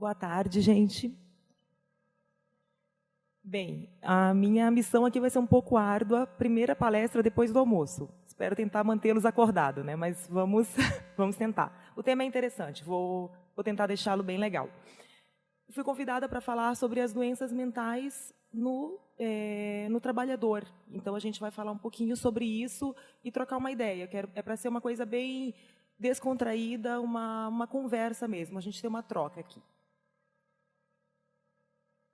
Boa tarde, gente. Bem, a minha missão aqui vai ser um pouco árdua. Primeira palestra depois do almoço. Espero tentar mantê-los acordados, né? Mas vamos, vamos tentar. O tema é interessante, vou tentar deixá-lo bem legal. Fui convidada para falar sobre as doenças mentais no trabalhador. Então, a gente vai falar um pouquinho sobre isso e trocar uma ideia. É para ser uma coisa bem descontraída, uma conversa mesmo. A gente tem uma troca aqui.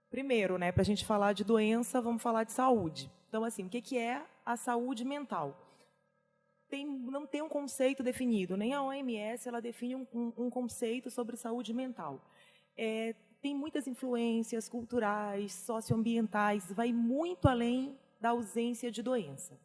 Primeiro, né, para a gente falar de doença, vamos falar de saúde. Então, assim, o que é a saúde mental? Não tem um conceito definido, nem a OMS ela define um conceito sobre saúde mental. Tem muitas influências culturais, socioambientais, vai muito além da ausência de doença.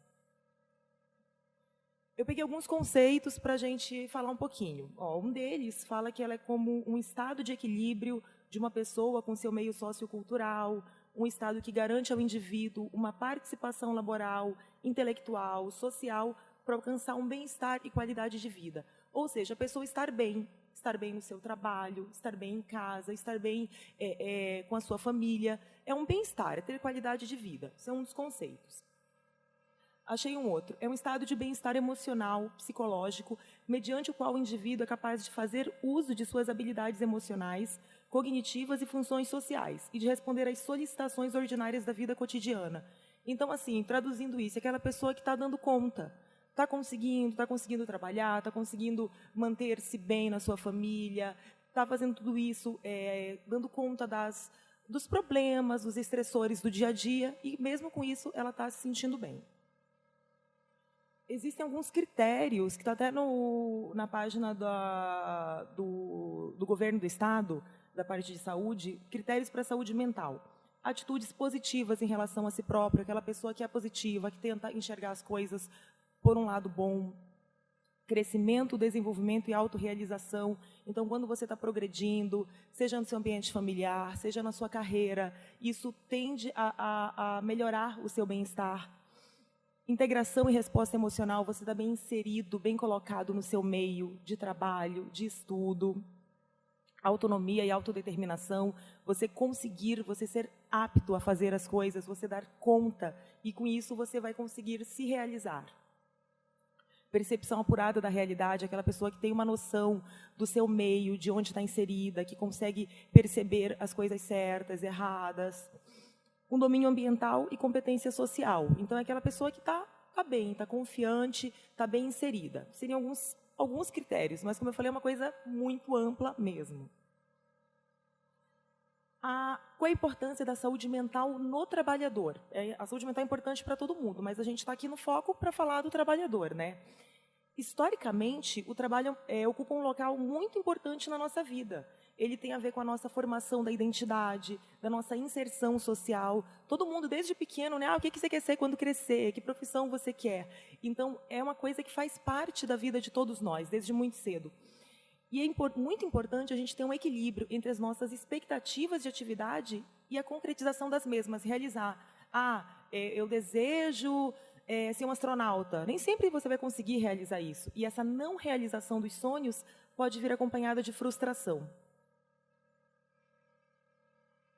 Eu peguei alguns conceitos para a gente falar um pouquinho. Um deles fala que ela é como um estado de equilíbrio de uma pessoa com seu meio sociocultural, um estado que garante ao indivíduo uma participação laboral, intelectual, social, para alcançar um bem-estar e qualidade de vida. Ou seja, a pessoa estar bem no seu trabalho, estar bem em casa, estar bem com a sua família. É um bem-estar, é ter qualidade de vida. Esse é um dos conceitos. Achei um outro. É um estado de bem-estar emocional, psicológico, mediante o qual o indivíduo é capaz de fazer uso de suas habilidades emocionais, cognitivas e funções sociais, e de responder às solicitações ordinárias da vida cotidiana. Então, assim, traduzindo isso, é aquela pessoa que está dando conta, está conseguindo trabalhar, está conseguindo manter-se bem na sua família, está fazendo tudo isso, dando conta dos problemas, dos estressores do dia a dia, e mesmo com isso ela está se sentindo bem. Existem alguns critérios, que está até na página do governo do Estado, da parte de saúde, critérios para a saúde mental. Atitudes positivas em relação a si próprio, aquela pessoa que é positiva, que tenta enxergar as coisas por um lado bom. Crescimento, desenvolvimento e autorrealização. Então, quando você está progredindo, seja no seu ambiente familiar, seja na sua carreira, isso tende a melhorar o seu bem-estar. Integração e resposta emocional, você está bem inserido, bem colocado no seu meio de trabalho, de estudo. Autonomia e autodeterminação, você ser apto a fazer as coisas, você dar conta, e com isso você vai conseguir se realizar. Percepção apurada da realidade, aquela pessoa que tem uma noção do seu meio, de onde está inserida, que consegue perceber as coisas certas, erradas. Um domínio ambiental e competência social. Então, é aquela pessoa que está bem, está confiante, está bem inserida. Seriam alguns critérios, mas, como eu falei, é uma coisa muito ampla mesmo. Qual a importância da saúde mental no trabalhador? A saúde mental é importante para todo mundo, mas a gente está aqui no foco para falar do trabalhador, né? Historicamente, o trabalho ocupa um local muito importante na nossa vida. Ele tem a ver com a nossa formação da identidade, da nossa inserção social. Todo mundo, desde pequeno, né? O que você quer ser quando crescer? Que profissão você quer? Então, é uma coisa que faz parte da vida de todos nós, desde muito cedo. E é muito importante a gente ter um equilíbrio entre as nossas expectativas de atividade e a concretização das mesmas, realizar. Eu desejo ser um astronauta. Nem sempre você vai conseguir realizar isso. E essa não realização dos sonhos pode vir acompanhada de frustração.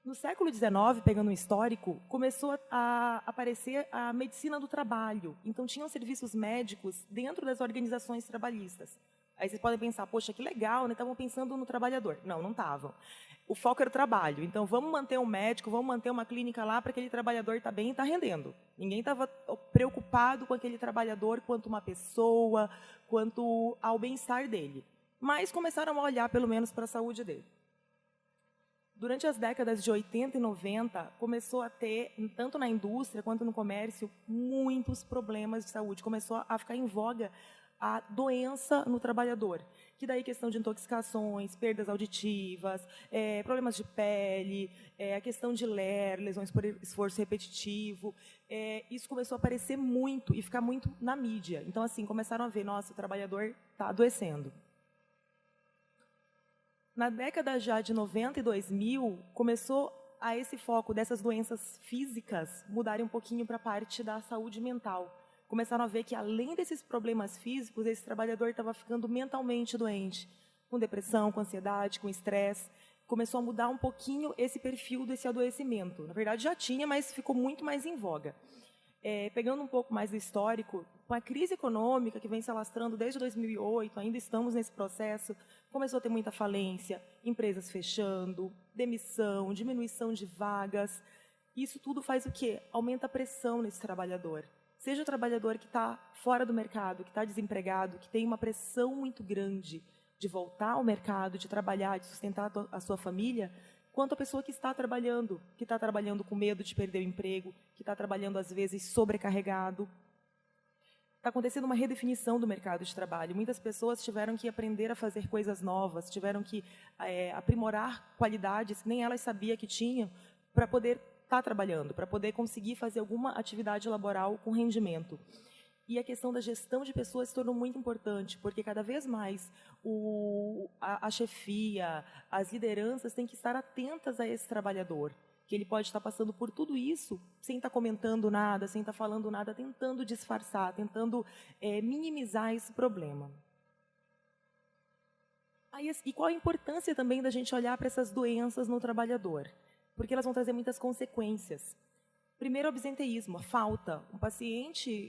No século XIX, pegando um histórico, começou a aparecer a medicina do trabalho. Então, tinham serviços médicos dentro das organizações trabalhistas. Aí vocês podem pensar, poxa, que legal, né? Estavam pensando no trabalhador. Não estavam. O foco era o trabalho. Então, vamos manter um médico, vamos manter uma clínica lá para aquele trabalhador estar bem e estar rendendo. Ninguém estava preocupado com aquele trabalhador quanto uma pessoa, quanto ao bem-estar dele. Mas começaram a olhar, pelo menos, para a saúde dele. Durante as décadas de 80 e 90, começou a ter, tanto na indústria quanto no comércio, muitos problemas de saúde. Começou a ficar em voga a doença no trabalhador, que daí questão de intoxicações, perdas auditivas, problemas de pele, a questão de LER, lesões por esforço repetitivo. Isso começou a aparecer muito e ficar muito na mídia. Então, assim, começaram a ver, nossa, o trabalhador está adoecendo. Na década já de 90 e 2000, começou a esse foco dessas doenças físicas mudarem um pouquinho para a parte da saúde mental. Começaram a ver que, além desses problemas físicos, esse trabalhador estava ficando mentalmente doente, com depressão, com ansiedade, com estresse. começou a mudar um pouquinho esse perfil desse adoecimento. Na verdade, já tinha, mas ficou muito mais em voga. Pegando um pouco mais do histórico, com a crise econômica que vem se alastrando desde 2008, ainda estamos nesse processo, começou a ter muita falência, empresas fechando, demissão, diminuição de vagas. Isso tudo faz o quê? Aumenta a pressão nesse trabalhador. Seja o trabalhador que está fora do mercado, que está desempregado, que tem uma pressão muito grande de voltar ao mercado, de trabalhar, de sustentar a sua família, quanto a pessoa que está trabalhando com medo de perder o emprego, que está trabalhando, às vezes, sobrecarregado. Está acontecendo uma redefinição do mercado de trabalho. Muitas pessoas tiveram que aprender a fazer coisas novas, tiveram que aprimorar qualidades que nem elas sabiam que tinham para poder estar trabalhando, para poder conseguir fazer alguma atividade laboral com rendimento. E a questão da gestão de pessoas se tornou muito importante, porque cada vez mais a chefia, as lideranças têm que estar atentas a esse trabalhador, que ele pode estar passando por tudo isso sem estar comentando nada, sem estar falando nada, tentando disfarçar, tentando minimizar esse problema. E qual a importância também da gente olhar para essas doenças no trabalhador? Porque elas vão trazer muitas consequências. Primeiro, o absenteísmo, a falta.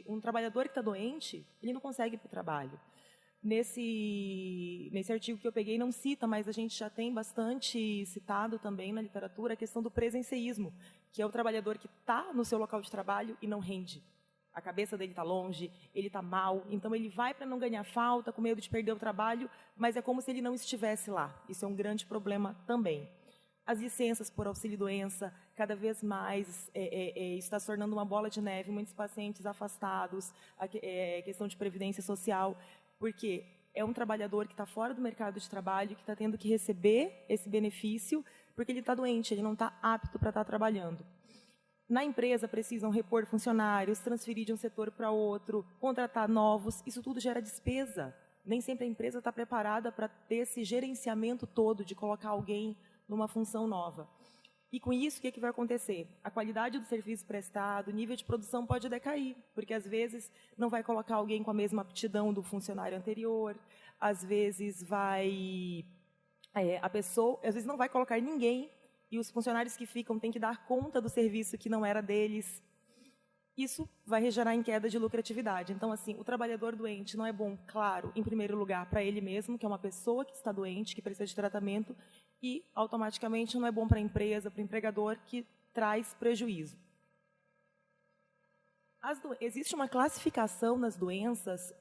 Um trabalhador que está doente, ele não consegue ir para o trabalho. Nesse artigo que eu peguei não cita, mas a gente já tem bastante citado também na literatura a questão do presenceísmo, que é o trabalhador que está no seu local de trabalho e não rende. A cabeça dele está longe, ele está mal, então ele vai para não ganhar falta, com medo de perder o trabalho, mas é como se ele não estivesse lá. Isso é um grande problema também. As licenças por auxílio-doença, cada vez mais, está se tornando uma bola de neve, muitos pacientes afastados, a questão de previdência social, porque é um trabalhador que está fora do mercado de trabalho, que está tendo que receber esse benefício, porque ele está doente, ele não está apto para estar trabalhando. Na empresa, precisam repor funcionários, transferir de um setor para outro, contratar novos, isso tudo gera despesa. Nem sempre a empresa está preparada para ter esse gerenciamento todo de colocar alguém numa função nova. E com isso, o que vai acontecer? A qualidade do serviço prestado, o nível de produção pode decair, porque às vezes não vai colocar alguém com a mesma aptidão do funcionário anterior, às vezes a pessoa, às vezes não vai colocar ninguém e os funcionários que ficam têm que dar conta do serviço que não era deles. Isso vai gerar em queda de lucratividade. Então, assim, o trabalhador doente não é bom, claro, em primeiro lugar, para ele mesmo, que é uma pessoa que está doente, que precisa de tratamento, e, automaticamente, não é bom para a empresa, para o empregador, que traz prejuízo. Existe uma classificação nas doenças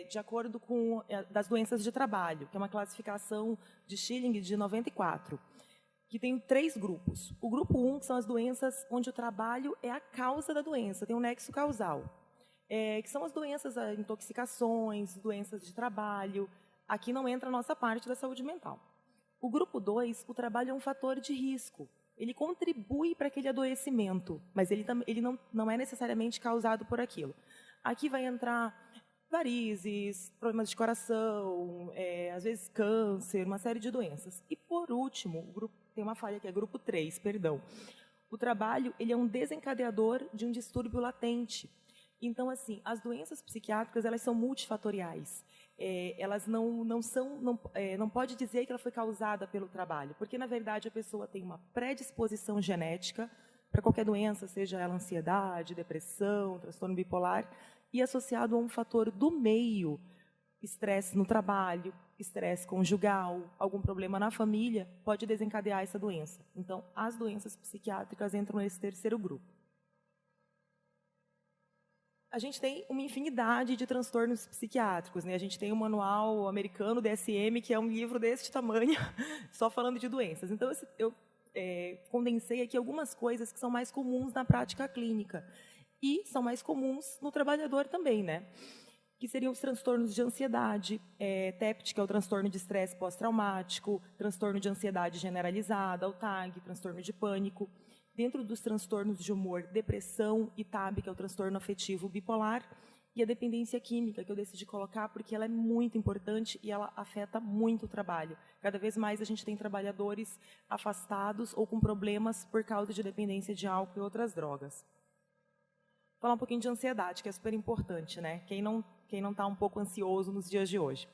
de acordo com das doenças de trabalho, que é uma classificação de Schilling de 94, que tem 3 grupos. O grupo 1, que são as doenças onde o trabalho é a causa da doença, tem um nexo causal, que são as doenças, intoxicações, doenças de trabalho. Aqui não entra a nossa parte da saúde mental. O grupo 2, o trabalho é um fator de risco. Ele contribui para aquele adoecimento, mas ele não é necessariamente causado por aquilo. Aqui vai entrar varizes, problemas de coração, às vezes câncer, uma série de doenças. E, por último, tem uma falha aqui, é grupo 3, perdão. O trabalho ele é um desencadeador de um distúrbio latente. Então, assim, as doenças psiquiátricas elas são multifatoriais. Elas não pode dizer que ela foi causada pelo trabalho, porque, na verdade, a pessoa tem uma predisposição genética para qualquer doença, seja ela ansiedade, depressão, transtorno bipolar, e associado a um fator do meio, estresse no trabalho, estresse conjugal, algum problema na família, pode desencadear essa doença. Então, as doenças psiquiátricas entram nesse terceiro grupo. A gente tem uma infinidade de transtornos psiquiátricos, né? A gente tem o manual americano, DSM, que é um livro deste tamanho, só falando de doenças. Então, eu condensei aqui algumas coisas que são mais comuns na prática clínica e são mais comuns no trabalhador também, né? Que seriam os transtornos de ansiedade, TEPT, que é o transtorno de estresse pós-traumático, transtorno de ansiedade generalizada, o TAG, transtorno de pânico. Dentro dos transtornos de humor, depressão e TAB, que é o transtorno afetivo bipolar, e a dependência química, que eu decidi colocar porque ela é muito importante e ela afeta muito o trabalho. Cada vez mais a gente tem trabalhadores afastados ou com problemas por causa de dependência de álcool e outras drogas. Vou falar um pouquinho de ansiedade, que é super importante, né? Quem não está um pouco ansioso nos dias de hoje?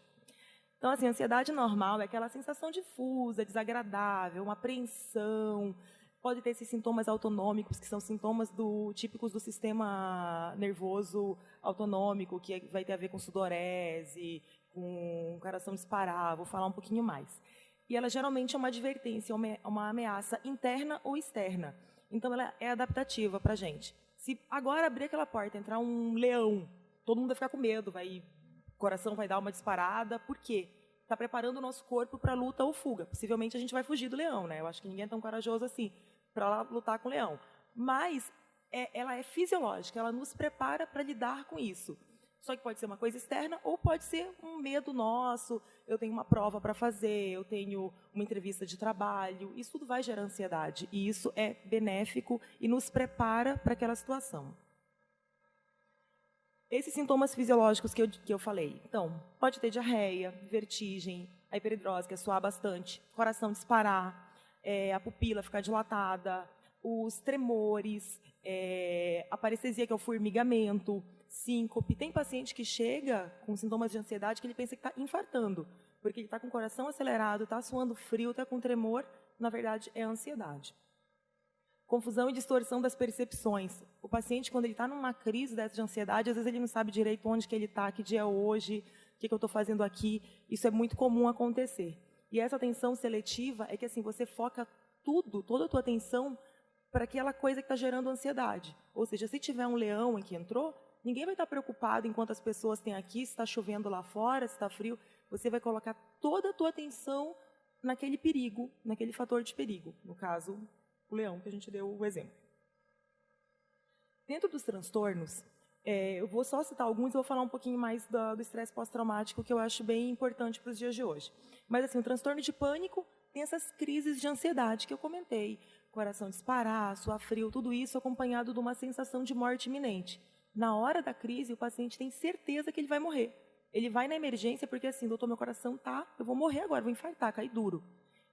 Então, assim, a ansiedade normal é aquela sensação difusa, desagradável, uma apreensão, pode ter esses sintomas autonômicos, que são sintomas típicos do sistema nervoso autonômico, que vai ter a ver com sudorese, com coração disparar, vou falar um pouquinho mais. E ela geralmente é uma advertência, uma ameaça interna ou externa. Então, ela é adaptativa para a gente. Se agora abrir aquela porta, entrar um leão, todo mundo vai ficar com medo, o coração vai dar uma disparada. Por quê? Está preparando o nosso corpo para luta ou fuga. Possivelmente a gente vai fugir do leão, né? Eu acho que ninguém é tão corajoso assim para lutar com o leão. Mas ela é fisiológica, ela nos prepara para lidar com isso. Só que pode ser uma coisa externa ou pode ser um medo nosso. Eu tenho uma prova para fazer, eu tenho uma entrevista de trabalho. Isso tudo vai gerar ansiedade. E isso é benéfico e nos prepara para aquela situação. Esses sintomas fisiológicos que eu falei. Então, pode ter diarreia, vertigem, a hiperidrose, que é suar bastante, coração disparar, a pupila ficar dilatada, os tremores, a parestesia, que é o formigamento, síncope. Tem paciente que chega com sintomas de ansiedade que ele pensa que está infartando, porque ele está com o coração acelerado, está suando frio, está com tremor, na verdade é ansiedade. Confusão e distorção das percepções. O paciente, quando ele está numa crise dessa de ansiedade, às vezes ele não sabe direito onde que ele está, que dia é hoje, o que eu estou fazendo aqui. Isso é muito comum acontecer. E essa atenção seletiva é que assim, você foca toda a tua atenção para aquela coisa que está gerando ansiedade. Ou seja, se tiver um leão em que entrou, ninguém vai estar preocupado enquanto as pessoas têm aqui, se está chovendo lá fora, se está frio. Você vai colocar toda a tua atenção naquele perigo, naquele fator de perigo. No caso, o leão, que a gente deu o exemplo. Dentro dos transtornos, eu vou só citar alguns e vou falar um pouquinho mais do estresse pós-traumático, que eu acho bem importante para os dias de hoje. Mas, assim, o transtorno de pânico tem essas crises de ansiedade que eu comentei. Coração disparar, suar frio, tudo isso acompanhado de uma sensação de morte iminente. Na hora da crise, o paciente tem certeza que ele vai morrer. Ele vai na emergência porque, assim, doutor, meu coração eu vou morrer agora, vou infartar, cair duro.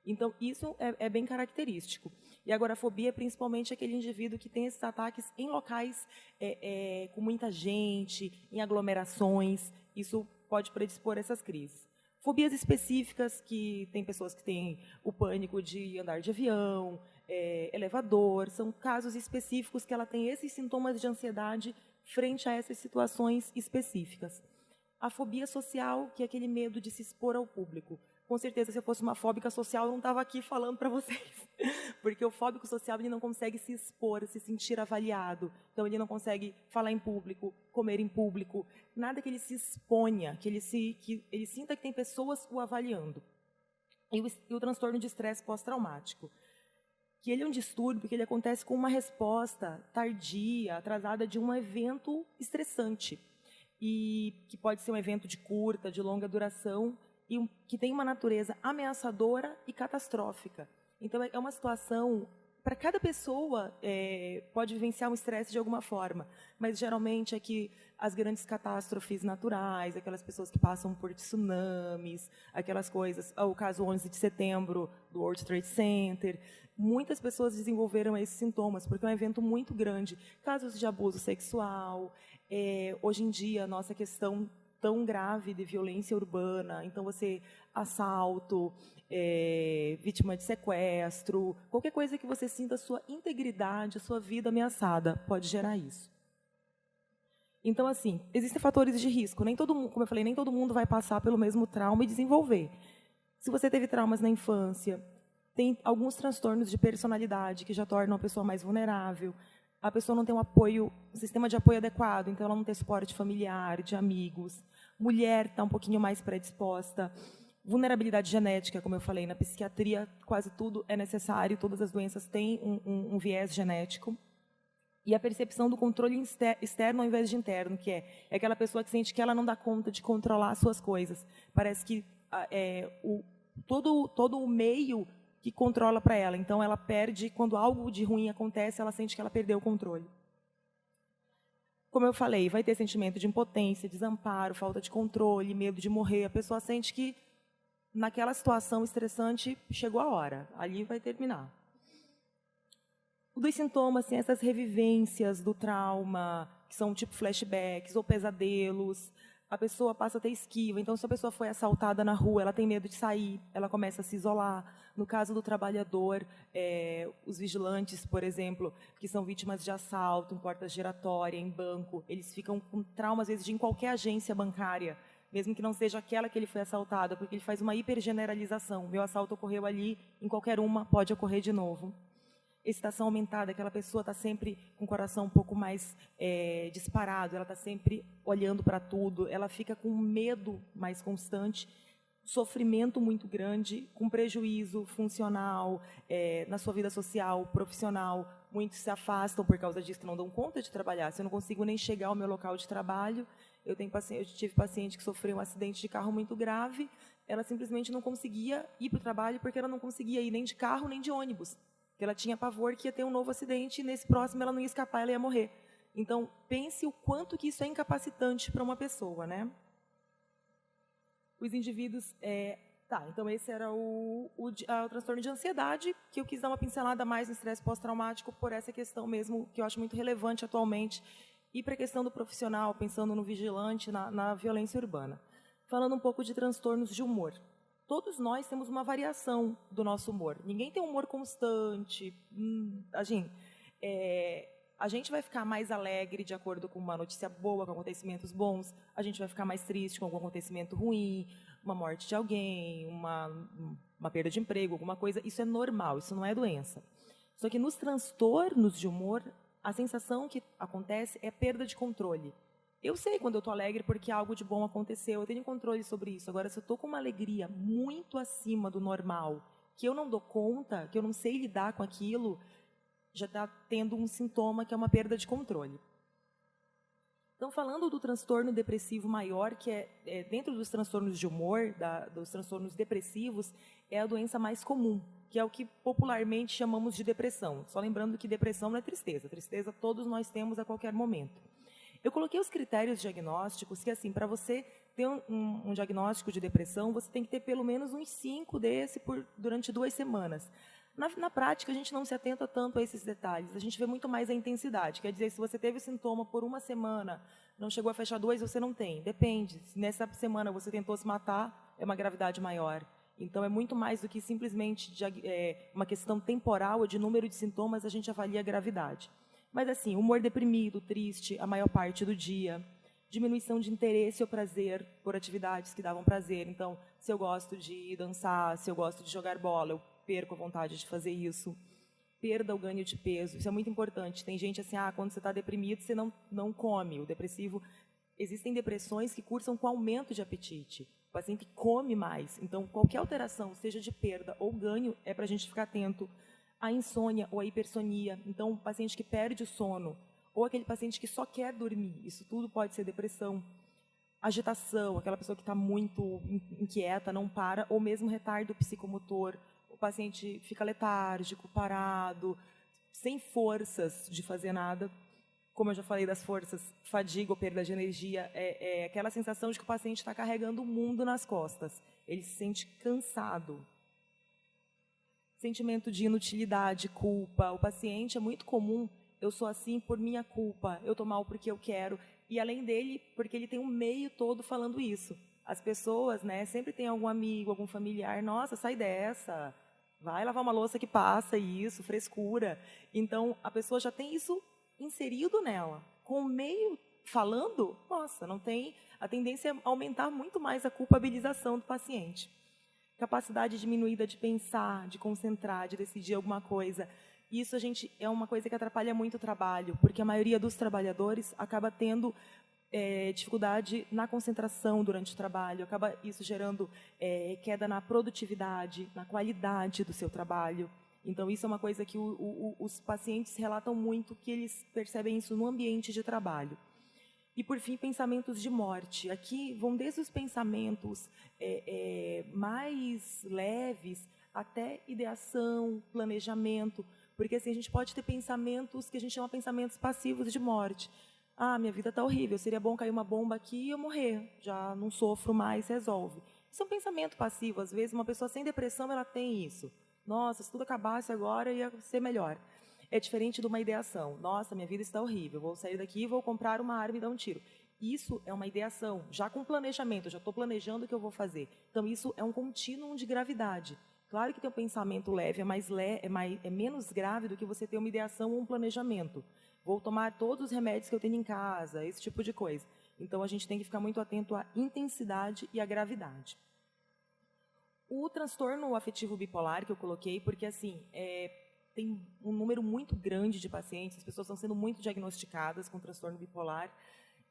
Então, isso é bem característico. E a agorafobia é principalmente aquele indivíduo que tem esses ataques em locais com muita gente, em aglomerações. Isso pode predispor essas crises. Fobias específicas, que tem pessoas que têm o pânico de andar de avião, elevador, são casos específicos que ela tem esses sintomas de ansiedade frente a essas situações específicas. A fobia social, que é aquele medo de se expor ao público. Com certeza, se eu fosse uma fóbica social, eu não estava aqui falando para vocês. Porque o fóbico social ele não consegue se expor, se sentir avaliado. Então, ele não consegue falar em público, comer em público. Nada que ele se exponha, que ele sinta que tem pessoas o avaliando. E o transtorno de estresse pós-traumático, que ele é um distúrbio que ele acontece com uma resposta tardia, atrasada de um evento estressante. E que pode ser um evento de curta, de longa duração, e que tem uma natureza ameaçadora e catastrófica. Então, é uma situação, para cada pessoa, pode vivenciar um estresse de alguma forma, mas geralmente é que as grandes catástrofes naturais, aquelas pessoas que passam por tsunamis, aquelas coisas, o caso 11 de setembro, do World Trade Center, muitas pessoas desenvolveram esses sintomas, porque é um evento muito grande. Casos de abuso sexual, hoje em dia, a nossa questão tão grave de violência urbana, então assalto, vítima de sequestro, qualquer coisa que você sinta a sua integridade, a sua vida ameaçada, pode gerar isso. Então, assim, existem fatores de risco. Nem todo mundo, como eu falei, nem todo mundo vai passar pelo mesmo trauma e desenvolver. Se você teve traumas na infância, tem alguns transtornos de personalidade que já tornam a pessoa mais vulnerável. A pessoa não tem um sistema de apoio adequado, então ela não tem suporte familiar, de amigos. Mulher está um pouquinho mais predisposta. Vulnerabilidade genética, como eu falei, na psiquiatria quase tudo é necessário, todas as doenças têm um viés genético. E a percepção do controle externo ao invés de interno, que é aquela pessoa que sente que ela não dá conta de controlar as suas coisas. Parece que todo o meio que controla para ela. Então, ela perde, quando algo de ruim acontece, ela sente que ela perdeu o controle. Como eu falei, vai ter sentimento de impotência, desamparo, falta de controle, medo de morrer. A pessoa sente que, naquela situação estressante, chegou a hora. Ali vai terminar. Dos sintomas, assim, essas revivências do trauma, que são tipo flashbacks ou pesadelos, a pessoa passa a ter esquiva. Então, se a pessoa foi assaltada na rua, ela tem medo de sair, ela começa a se isolar. No caso do trabalhador, os vigilantes, por exemplo, que são vítimas de assalto em porta giratória, em banco, eles ficam com trauma, às vezes, de ir em qualquer agência bancária, mesmo que não seja aquela que ele foi assaltado, porque ele faz uma hipergeneralização. Meu assalto ocorreu ali, em qualquer uma pode ocorrer de novo. Excitação aumentada, aquela pessoa está sempre com o coração um pouco mais disparado, ela está sempre olhando para tudo, ela fica com um medo mais constante, sofrimento muito grande, com prejuízo funcional, na sua vida social, profissional. Muitos se afastam por causa disso, que não dão conta de trabalhar. Se eu não consigo nem chegar ao meu local de trabalho, eu tive paciente que sofreu um acidente de carro muito grave, ela simplesmente não conseguia ir para o trabalho porque ela não conseguia ir nem de carro nem de ônibus. Porque ela tinha pavor que ia ter um novo acidente e nesse próximo ela não ia escapar, ela ia morrer. Então, pense o quanto que isso é incapacitante para uma pessoa, né? Os indivíduos... então esse era o transtorno de ansiedade, que eu quis dar uma pincelada mais no estresse pós-traumático por essa questão mesmo, que eu acho muito relevante atualmente, e para a questão do profissional, pensando no vigilante, na violência urbana. Falando um pouco de transtornos de humor. Todos nós temos uma variação do nosso humor. Ninguém tem um humor constante. A gente vai ficar mais alegre de acordo com uma notícia boa, com acontecimentos bons. A gente vai ficar mais triste com algum acontecimento ruim, uma morte de alguém, uma perda de emprego, alguma coisa. Isso é normal, isso não é doença. Só que nos transtornos de humor, a sensação que acontece é perda de controle. Eu sei quando eu estou alegre porque algo de bom aconteceu, eu tenho controle sobre isso. Agora, se eu estou com uma alegria muito acima do normal, que eu não dou conta, que eu não sei lidar com aquilo, já está tendo um sintoma que é uma perda de controle. Então, falando do transtorno depressivo maior, que é dentro dos transtornos de humor, dos transtornos depressivos, é a doença mais comum, que é o que popularmente chamamos de depressão. Só lembrando que depressão não é tristeza. Tristeza todos nós temos a qualquer momento. Eu coloquei os critérios diagnósticos, que assim, para você ter um diagnóstico de depressão, você tem que ter pelo menos uns 5 durante 2 semanas. Na prática, a gente não se atenta tanto a esses detalhes, a gente vê muito mais a intensidade. Quer dizer, se você teve o sintoma por 1 semana, não chegou a fechar 2, você não tem. Depende. Se nessa semana você tentou se matar, é uma gravidade maior. Então, é muito mais do que simplesmente uma questão temporal ou de número de sintomas, a gente avalia a gravidade. Mas, assim, humor deprimido, triste, a maior parte do dia, diminuição de interesse ou prazer por atividades que davam prazer. Então, se eu gosto de dançar, se eu gosto de jogar bola, eu perco a vontade de fazer isso. Perda ou ganho de peso, isso é muito importante. Tem gente assim, quando você está deprimido, você não come. O depressivo, existem depressões que cursam com aumento de apetite. O paciente come mais. Então, qualquer alteração, seja de perda ou ganho, é para a gente ficar atento. A insônia ou a hipersonia, então o paciente que perde o sono, ou aquele paciente que só quer dormir, isso tudo pode ser depressão. Agitação, aquela pessoa que está muito inquieta, não para, ou mesmo retardo psicomotor, o paciente fica letárgico, parado, sem forças de fazer nada. Como eu já falei das forças, fadiga ou perda de energia, é aquela sensação de que o paciente está carregando o mundo nas costas, ele se sente cansado. Sentimento de inutilidade, culpa. O paciente é muito comum, eu sou assim por minha culpa, eu estou mal porque eu quero. E além dele, porque ele tem um meio todo falando isso. As pessoas, sempre tem algum amigo, algum familiar, nossa, sai dessa, vai lavar uma louça que passa, isso, frescura. Então, a pessoa já tem isso inserido nela. Com o meio falando, nossa, não tem... A tendência é aumentar muito mais a culpabilização do paciente. Capacidade diminuída de pensar, de concentrar, de decidir alguma coisa. Isso é uma coisa que atrapalha muito o trabalho, porque a maioria dos trabalhadores acaba tendo dificuldade na concentração durante o trabalho, acaba isso gerando queda na produtividade, na qualidade do seu trabalho. Então, isso é uma coisa que os pacientes relatam muito, que eles percebem isso no ambiente de trabalho. E, por fim, pensamentos de morte. Aqui vão desde os pensamentos mais leves até ideação, planejamento. Porque assim, a gente pode ter pensamentos que a gente chama pensamentos passivos de morte. Minha vida está horrível, seria bom cair uma bomba aqui e eu morrer. Já não sofro mais, resolve. Isso é um pensamento passivo. Às vezes, uma pessoa sem depressão, ela tem isso. Nossa, se tudo acabasse agora, ia ser melhor. É diferente de uma ideação. Nossa, minha vida está horrível, vou sair daqui e vou comprar uma arma e dar um tiro. Isso é uma ideação, já com planejamento, eu já estou planejando o que eu vou fazer. Então, isso é um contínuo de gravidade. Claro que ter um pensamento leve é menos grave do que você ter uma ideação ou um planejamento. Vou tomar todos os remédios que eu tenho em casa, esse tipo de coisa. Então, a gente tem que ficar muito atento à intensidade e à gravidade. O transtorno afetivo bipolar que eu coloquei, porque assim, tem um número muito grande de pacientes, as pessoas estão sendo muito diagnosticadas com transtorno bipolar,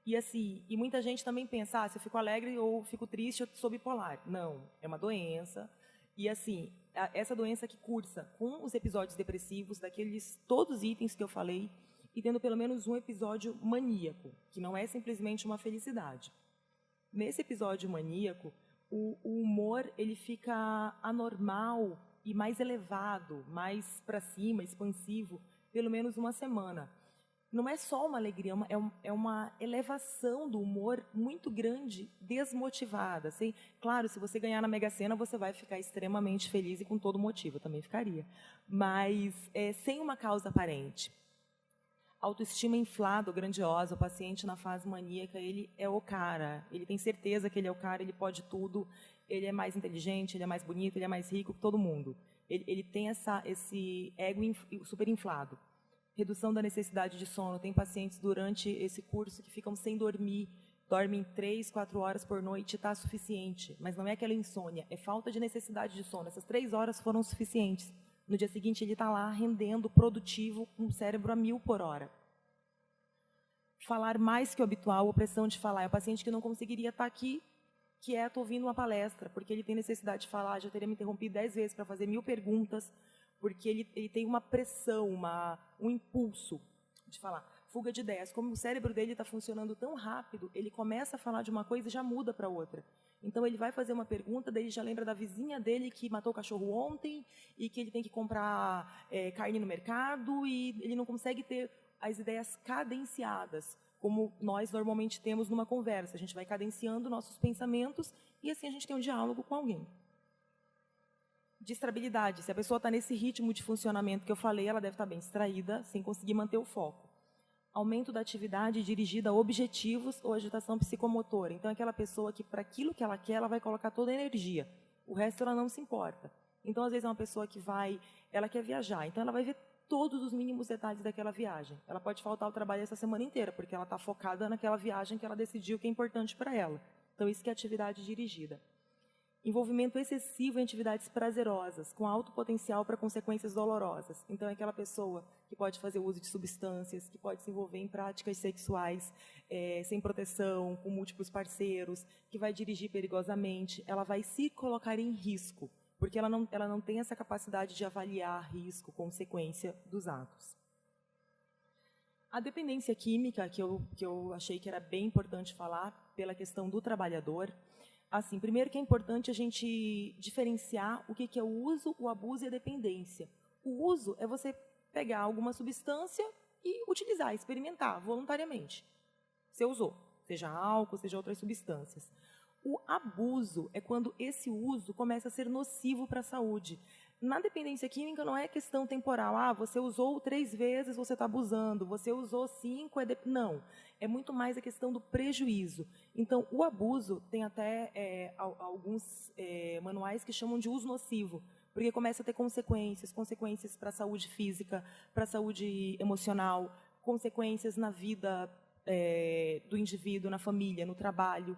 e assim, e muita gente também pensa, se eu fico alegre ou fico triste, eu sou bipolar. Não, é uma doença, e assim, essa doença que cursa com os episódios depressivos, daqueles todos os itens que eu falei, e tendo pelo menos um episódio maníaco, que não é simplesmente uma felicidade. Nesse episódio maníaco, o humor ele fica anormal e mais elevado, mais para cima, expansivo, pelo menos uma semana. Não é só uma alegria, é uma elevação do humor muito grande, desmotivada. Assim, claro, se você ganhar na Mega Sena, você vai ficar extremamente feliz e com todo motivo, eu também ficaria. Mas sem uma causa aparente. Autoestima inflada, grandiosa, o paciente na fase maníaca, ele é o cara, ele tem certeza que ele é o cara, ele pode tudo, ele é mais inteligente, ele é mais bonito, ele é mais rico que todo mundo. Ele tem esse ego super inflado. Redução da necessidade de sono, tem pacientes durante esse curso que ficam sem dormir, dormem 3, 4 horas por noite e está suficiente, mas não é aquela insônia, é falta de necessidade de sono, essas 3 horas foram suficientes. No dia seguinte, ele está lá rendendo, produtivo, com o cérebro a 1000 por hora. Falar mais que o habitual, opressão de falar. É o paciente que não conseguiria estar aqui, quieto, ouvindo uma palestra, porque ele tem necessidade de falar, já teria me interrompido 10 vezes para fazer 1000 perguntas, porque ele tem uma pressão, um impulso de falar. Fuga de ideias. Como o cérebro dele está funcionando tão rápido, ele começa a falar de uma coisa e já muda para outra. Então, ele vai fazer uma pergunta, daí ele já lembra da vizinha dele que matou o cachorro ontem e que ele tem que comprar carne no mercado e ele não consegue ter as ideias cadenciadas, como nós normalmente temos numa conversa. A gente vai cadenciando nossos pensamentos e assim a gente tem um diálogo com alguém. Distrabilidade. Se a pessoa está nesse ritmo de funcionamento que eu falei, ela deve estar bem distraída, sem conseguir manter o foco. Aumento da atividade dirigida a objetivos ou agitação psicomotora. Então, é aquela pessoa que, para aquilo que ela quer, ela vai colocar toda a energia. O resto, ela não se importa. Então, às vezes, é uma pessoa que ela quer viajar, então ela vai ver todos os mínimos detalhes daquela viagem. Ela pode faltar ao trabalho essa semana inteira, porque ela está focada naquela viagem que ela decidiu que é importante para ela. Então, isso que é atividade dirigida. Envolvimento excessivo em atividades prazerosas, com alto potencial para consequências dolorosas. Então, é aquela pessoa que pode fazer uso de substâncias, que pode se envolver em práticas sexuais sem proteção, com múltiplos parceiros, que vai dirigir perigosamente, ela vai se colocar em risco, porque ela não tem essa capacidade de avaliar risco, consequência dos atos. A dependência química, que eu achei que era bem importante falar, pela questão do trabalhador. Assim, primeiro que é importante a gente diferenciar o que é o uso, o abuso e a dependência. O uso é você pegar alguma substância e utilizar, experimentar voluntariamente. Você usou, seja álcool, seja outras substâncias. O abuso é quando esse uso começa a ser nocivo para a saúde. Na dependência química não é questão temporal. Você usou 3 vezes, você está abusando. Você usou 5, não. É muito mais a questão do prejuízo. Então, o abuso tem até alguns manuais que chamam de uso nocivo, porque começa a ter consequências para a saúde física, para a saúde emocional, consequências na vida do indivíduo, na família, no trabalho.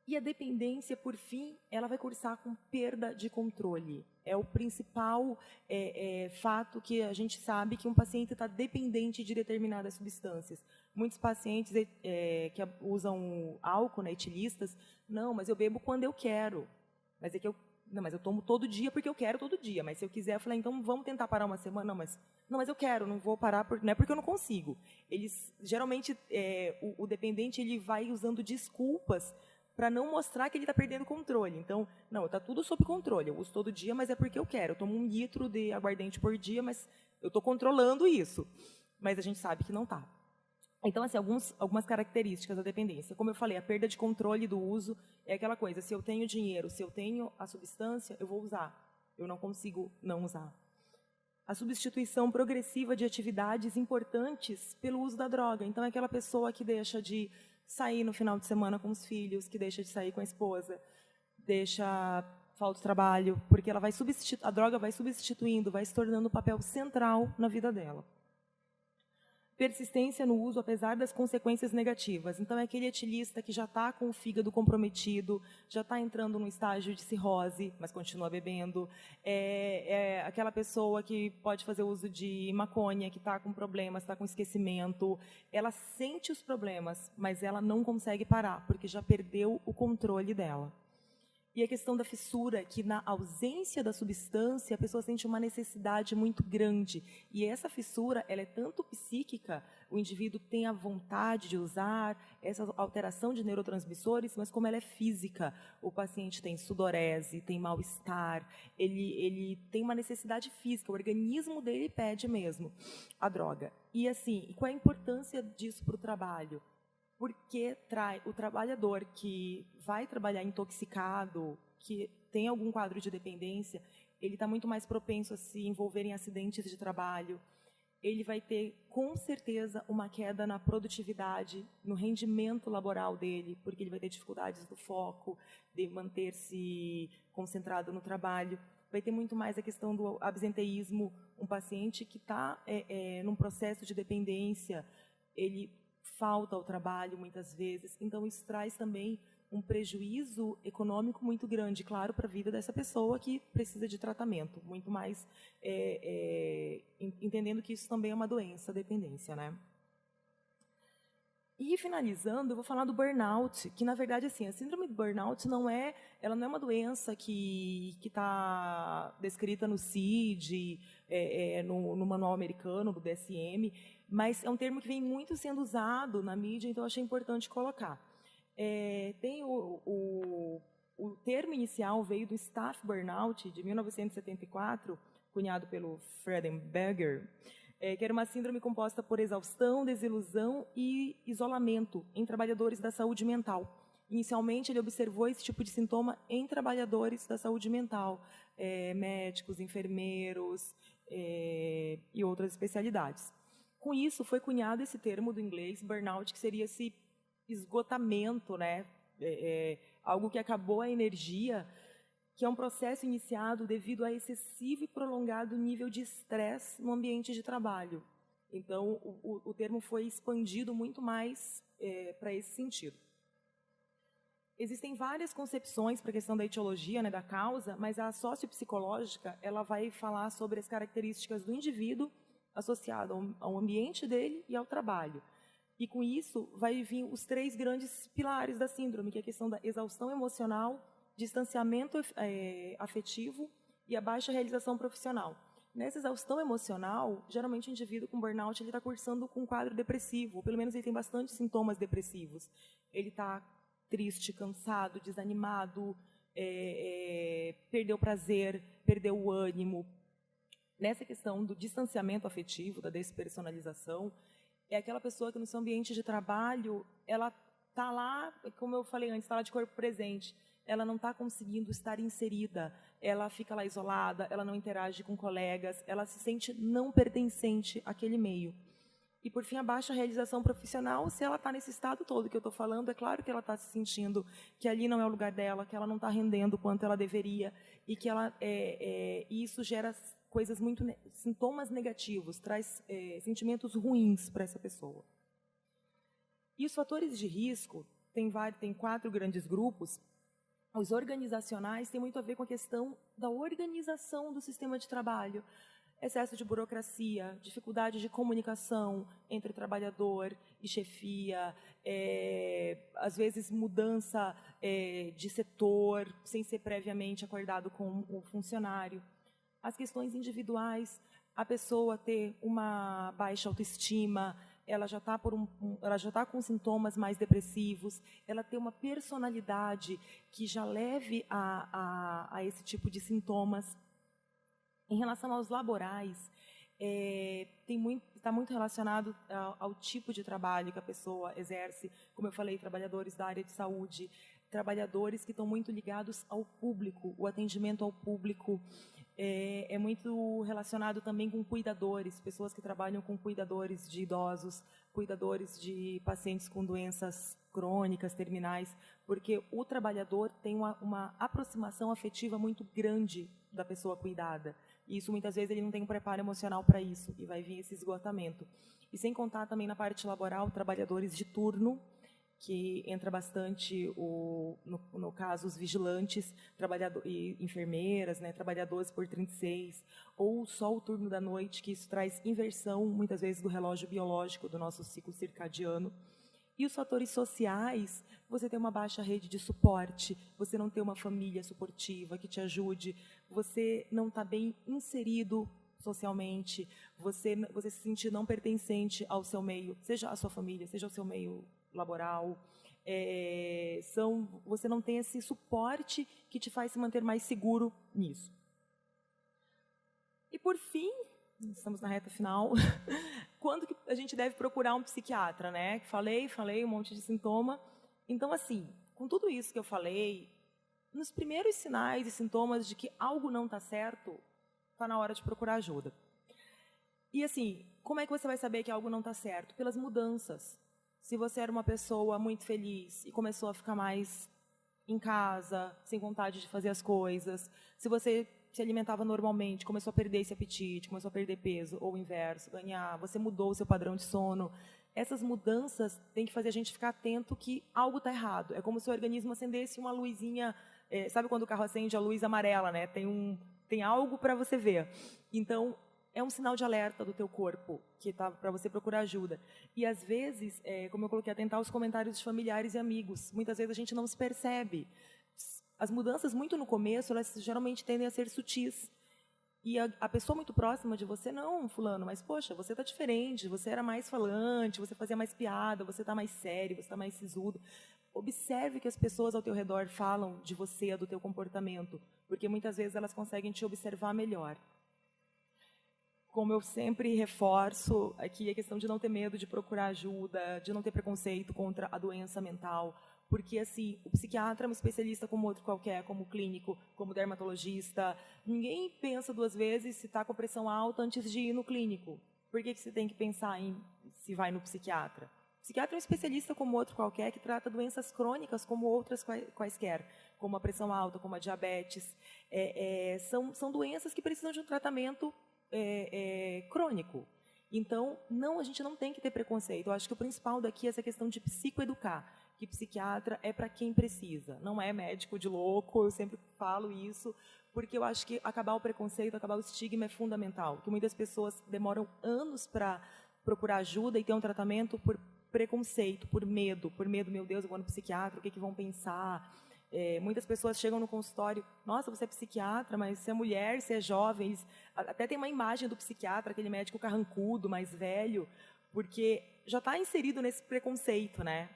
E a dependência, por fim, ela vai cursar com perda de controle. É o principal fato que a gente sabe que um paciente está dependente de determinadas substâncias. Muitos pacientes que usam álcool, etilistas, não, mas eu bebo quando eu quero. Mas eu tomo todo dia porque eu quero todo dia. Mas se eu quiser, eu falei, então vamos tentar parar uma semana. Não, mas eu quero, não vou parar, não é porque eu não consigo. Geralmente, o dependente ele vai usando desculpas para não mostrar que ele está perdendo o controle. Então, não, está tudo sob controle. Eu uso todo dia, mas é porque eu quero. Eu tomo 1 litro de aguardente por dia, mas eu estou controlando isso. Mas a gente sabe que não está. Então, assim, algumas características da dependência. Como eu falei, a perda de controle do uso é aquela coisa, se eu tenho dinheiro, se eu tenho a substância, eu vou usar. Eu não consigo não usar. A substituição progressiva de atividades importantes pelo uso da droga. Então, é aquela pessoa que deixa de sair no final de semana com os filhos, que deixa de sair com a esposa, falta de trabalho, porque ela a droga vai substituindo, vai se tornando um papel central na vida dela. Persistência no uso, apesar das consequências negativas. Então, é aquele etilista que já está com o fígado comprometido, já está entrando num estágio de cirrose, mas continua bebendo. É aquela pessoa que pode fazer uso de maconha, que está com problemas, está com esquecimento. Ela sente os problemas, mas ela não consegue parar, porque já perdeu o controle dela. E a questão da fissura, que na ausência da substância, a pessoa sente uma necessidade muito grande. E essa fissura, ela é tanto psíquica, o indivíduo tem a vontade de usar essa alteração de neurotransmissores, mas como ela é física, o paciente tem sudorese, tem mal-estar, ele tem uma necessidade física, o organismo dele pede mesmo a droga. E assim, qual é a importância disso para o trabalho? Porque o trabalhador que vai trabalhar intoxicado, que tem algum quadro de dependência, ele está muito mais propenso a se envolver em acidentes de trabalho. Ele vai ter, com certeza, uma queda na produtividade, no rendimento laboral dele, porque ele vai ter dificuldades do foco, de manter-se concentrado no trabalho. Vai ter muito mais a questão do absenteísmo. Um paciente que está num processo de dependência, ele falta ao trabalho muitas vezes, então isso traz também um prejuízo econômico muito grande, claro, para a vida dessa pessoa que precisa de tratamento, muito mais entendendo que isso também é uma doença, a dependência, né? E finalizando, eu vou falar do burnout, que na verdade assim, a síndrome do burnout ela não é uma doença que está descrita no CID, no manual americano, do DSM, mas é um termo que vem muito sendo usado na mídia, então eu achei importante colocar. Tem o termo inicial veio do Staff Burnout, de 1974, cunhado pelo Freudenberger, que era uma síndrome composta por exaustão, desilusão e isolamento em trabalhadores da saúde mental. Inicialmente, ele observou esse tipo de sintoma em trabalhadores da saúde mental, médicos, enfermeiros e outras especialidades. Com isso, foi cunhado esse termo do inglês, burnout, que seria esse esgotamento, né? Algo que acabou a energia, que é um processo iniciado devido a excessivo e prolongado nível de estresse no ambiente de trabalho. Então, o termo foi expandido muito mais para esse sentido. Existem várias concepções para a questão da etiologia, né, da causa, mas a sociopsicológica ela vai falar sobre as características do indivíduo associado ao ambiente dele e ao trabalho. E com isso vai vir os 3 grandes pilares da síndrome, que é a questão da exaustão emocional, distanciamento afetivo e a baixa realização profissional. Nessa exaustão emocional, geralmente o indivíduo com burnout está cursando com um quadro depressivo, ou pelo menos ele tem bastante sintomas depressivos. Ele está triste, cansado, desanimado, perdeu o prazer, perdeu o ânimo. Nessa questão do distanciamento afetivo, da despersonalização, é aquela pessoa que no seu ambiente de trabalho, ela está lá, como eu falei antes, está lá de corpo presente, ela não está conseguindo estar inserida, ela fica lá isolada, ela não interage com colegas, ela se sente não pertencente àquele meio. E, por fim, a baixa realização profissional, se ela está nesse estado todo que eu estou falando, é claro que ela está se sentindo que ali não é o lugar dela, que ela não está rendendo o quanto ela deveria, e que isso gera sintomas negativos, traz sentimentos ruins para essa pessoa. E os fatores de risco, tem 4 grandes grupos. Os organizacionais têm muito a ver com a questão da organização do sistema de trabalho. Excesso de burocracia, dificuldade de comunicação entre o trabalhador e chefia, às vezes mudança de setor sem ser previamente acordado com o funcionário. As questões individuais, a pessoa ter uma baixa autoestima, ela já está com sintomas mais depressivos, ela tem uma personalidade que já leve a esse tipo de sintomas. Em relação aos laborais, está muito relacionado ao tipo de trabalho que a pessoa exerce. Como eu falei, trabalhadores da área de saúde, trabalhadores que estão muito ligados ao público, o atendimento ao público, é muito relacionado também com cuidadores, pessoas que trabalham com cuidadores de idosos, cuidadores de pacientes com doenças crônicas, terminais, porque o trabalhador tem uma aproximação afetiva muito grande da pessoa cuidada. E isso, muitas vezes, ele não tem um preparo emocional para isso, e vai vir esse esgotamento. E sem contar também na parte laboral, trabalhadores de turno, que entra bastante, no caso, os vigilantes, e enfermeiras, né, trabalhadores por 36, ou só o turno da noite, que isso traz inversão, muitas vezes, do relógio biológico, do nosso ciclo circadiano. E os fatores sociais, você tem uma baixa rede de suporte, você não tem uma família suportiva que te ajude, você não está bem inserido socialmente, você se sentir não pertencente ao seu meio, seja a sua família, seja o seu meio laboral, você não tem esse suporte que te faz se manter mais seguro nisso. E, por fim, estamos na reta final, quando que a gente deve procurar um psiquiatra, né? Falei um monte de sintoma. Então, assim, com tudo isso que eu falei, nos primeiros sinais e sintomas de que algo não está certo, está na hora de procurar ajuda. E, assim, como é que você vai saber que algo não está certo? Pelas mudanças. Se você era uma pessoa muito feliz e começou a ficar mais em casa, sem vontade de fazer as coisas, se você se alimentava normalmente, começou a perder esse apetite, começou a perder peso, ou o inverso, ganhar, você mudou o seu padrão de sono, essas mudanças têm que fazer a gente ficar atento que algo está errado. É como se o organismo acendesse uma luzinha, sabe quando o carro acende a luz amarela, né? Tem algo para você ver. Então, é um sinal de alerta do teu corpo, que tá para você procurar ajuda. E, às vezes, como eu coloquei, atentar aos comentários de familiares e amigos. Muitas vezes a gente não se percebe. As mudanças, muito no começo, elas geralmente tendem a ser sutis. E a pessoa muito próxima de você, não, fulano, mas, poxa, você está diferente, você era mais falante, você fazia mais piada, você está mais sério, você está mais sisudo. Observe que as pessoas ao teu redor falam de você, do teu comportamento, porque muitas vezes elas conseguem te observar melhor. Como eu sempre reforço aqui, a questão de não ter medo de procurar ajuda, de não ter preconceito contra a doença mental, porque, assim, o psiquiatra é um especialista como outro qualquer, como clínico, como dermatologista. Ninguém pensa duas vezes se está com a pressão alta antes de ir no clínico. Por que você tem que pensar em se vai no psiquiatra? O psiquiatra é um especialista como outro qualquer que trata doenças crônicas como outras quaisquer, como a pressão alta, como a diabetes. São doenças que precisam de um tratamento crônico. Então, a gente não tem que ter preconceito. Eu acho que o principal daqui é essa questão de psicoeducar, que psiquiatra é para quem precisa, não é médico de louco, eu sempre falo isso, porque eu acho que acabar o preconceito, acabar o estigma é fundamental, que muitas pessoas demoram anos para procurar ajuda e ter um tratamento por preconceito, por medo, meu Deus, eu vou no psiquiatra, o que vão pensar? Muitas pessoas chegam no consultório, nossa, você é psiquiatra, mas você é mulher, você é jovem, até tem uma imagem do psiquiatra, aquele médico carrancudo, mais velho, porque já está inserido nesse preconceito, né?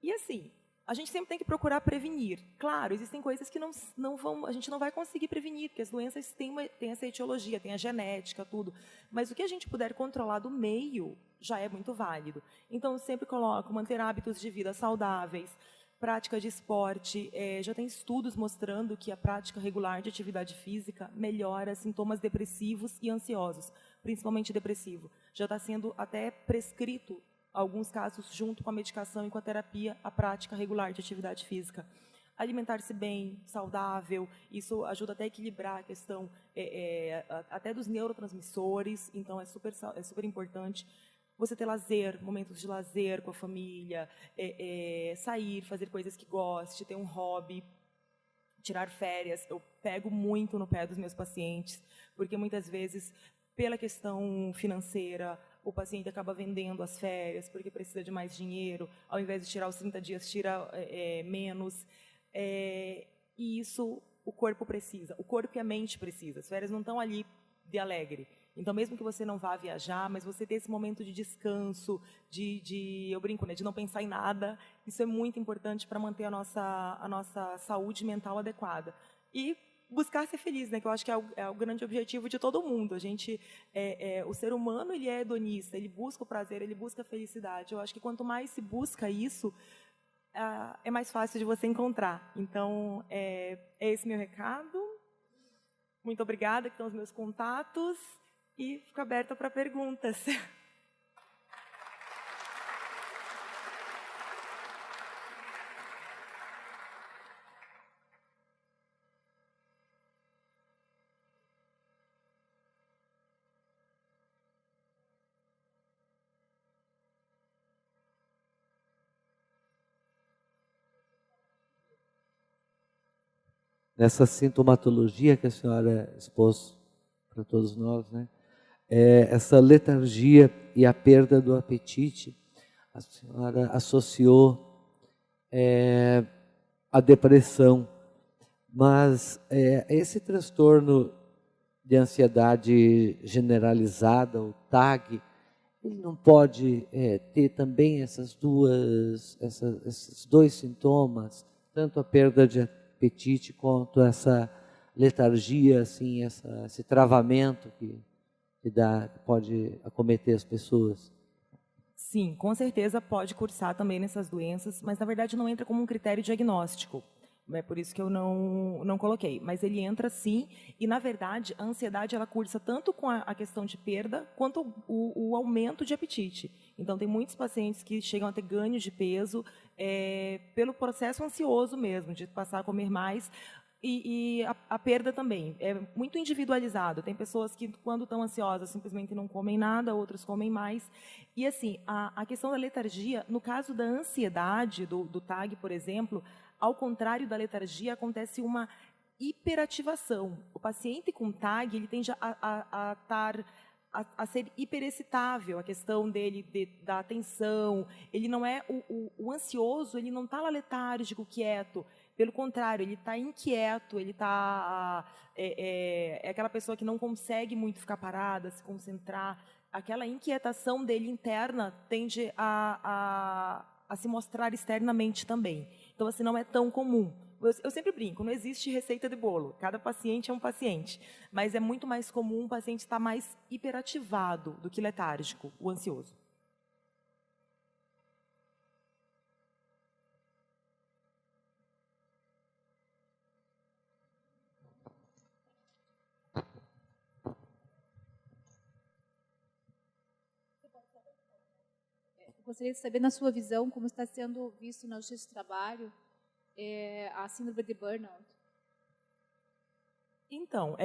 E, assim, a gente sempre tem que procurar prevenir. Claro, existem coisas que a gente não vai conseguir prevenir, porque as doenças têm essa etiologia, tem a genética, tudo. Mas o que a gente puder controlar do meio já é muito válido. Então, eu sempre coloco manter hábitos de vida saudáveis, prática de esporte. Já tem estudos mostrando que a prática regular de atividade física melhora sintomas depressivos e ansiosos, principalmente depressivo. Já está sendo até prescrito, alguns casos, junto com a medicação e com a terapia, a prática regular de atividade física. Alimentar-se bem, saudável, isso ajuda até a equilibrar a questão até dos neurotransmissores, então é super importante. Você ter lazer, momentos de lazer com a família, sair, fazer coisas que goste, ter um hobby, tirar férias. Eu pego muito no pé dos meus pacientes, porque muitas vezes, pela questão financeira, o paciente acaba vendendo as férias porque precisa de mais dinheiro, ao invés de tirar os 30 dias, tira menos. E isso o corpo precisa, o corpo e a mente precisam. As férias não estão ali de alegre. Então, mesmo que você não vá viajar, mas você ter esse momento de descanso, eu brinco, né, de não pensar em nada, isso é muito importante para manter a nossa saúde mental adequada. E buscar ser feliz, né, que eu acho que é o grande objetivo de todo mundo. O ser humano, ele é hedonista, ele busca o prazer, ele busca a felicidade. Eu acho que quanto mais se busca isso, é mais fácil de você encontrar. Então, é esse meu recado. Muito obrigada, que estão os meus contatos, e fico aberta para perguntas. Nessa sintomatologia que a senhora expôs para todos nós, né? Essa letargia e a perda do apetite, a senhora associou a depressão, mas esse transtorno de ansiedade generalizada, o TAG, ele não pode ter também esses dois sintomas, tanto a perda de apetite quanto essa letargia, assim, esse travamento que pode acometer as pessoas? Sim, com certeza pode cursar também nessas doenças, mas na verdade não entra como um critério diagnóstico. É por isso que eu não coloquei. Mas ele entra sim, e na verdade a ansiedade ela cursa tanto com a questão de perda, quanto o aumento de apetite. Então tem muitos pacientes que chegam a ter ganho de peso pelo processo ansioso mesmo, de passar a comer mais. E a perda também, é muito individualizado. Tem pessoas que, quando estão ansiosas, simplesmente não comem nada, outros comem mais. E, assim, a questão da letargia, no caso da ansiedade, do TAG, por exemplo, ao contrário da letargia, acontece uma hiperativação. O paciente com TAG, ele tende a ser hiperexcitável, a questão dele da atenção. Ele não é o ansioso, ele não está lá letárgico, quieto. Pelo contrário, ele está inquieto, ele está é aquela pessoa que não consegue muito ficar parada, se concentrar. Aquela inquietação dele interna tende a se mostrar externamente também. Então, assim, não é tão comum. Eu sempre brinco, não existe receita de bolo. Cada paciente é um paciente. Mas é muito mais comum o paciente estar mais hiperativado do que letárgico, o ansioso. Gostaria de saber, na sua visão, como está sendo visto na justiça do trabalho a síndrome de burnout. Então,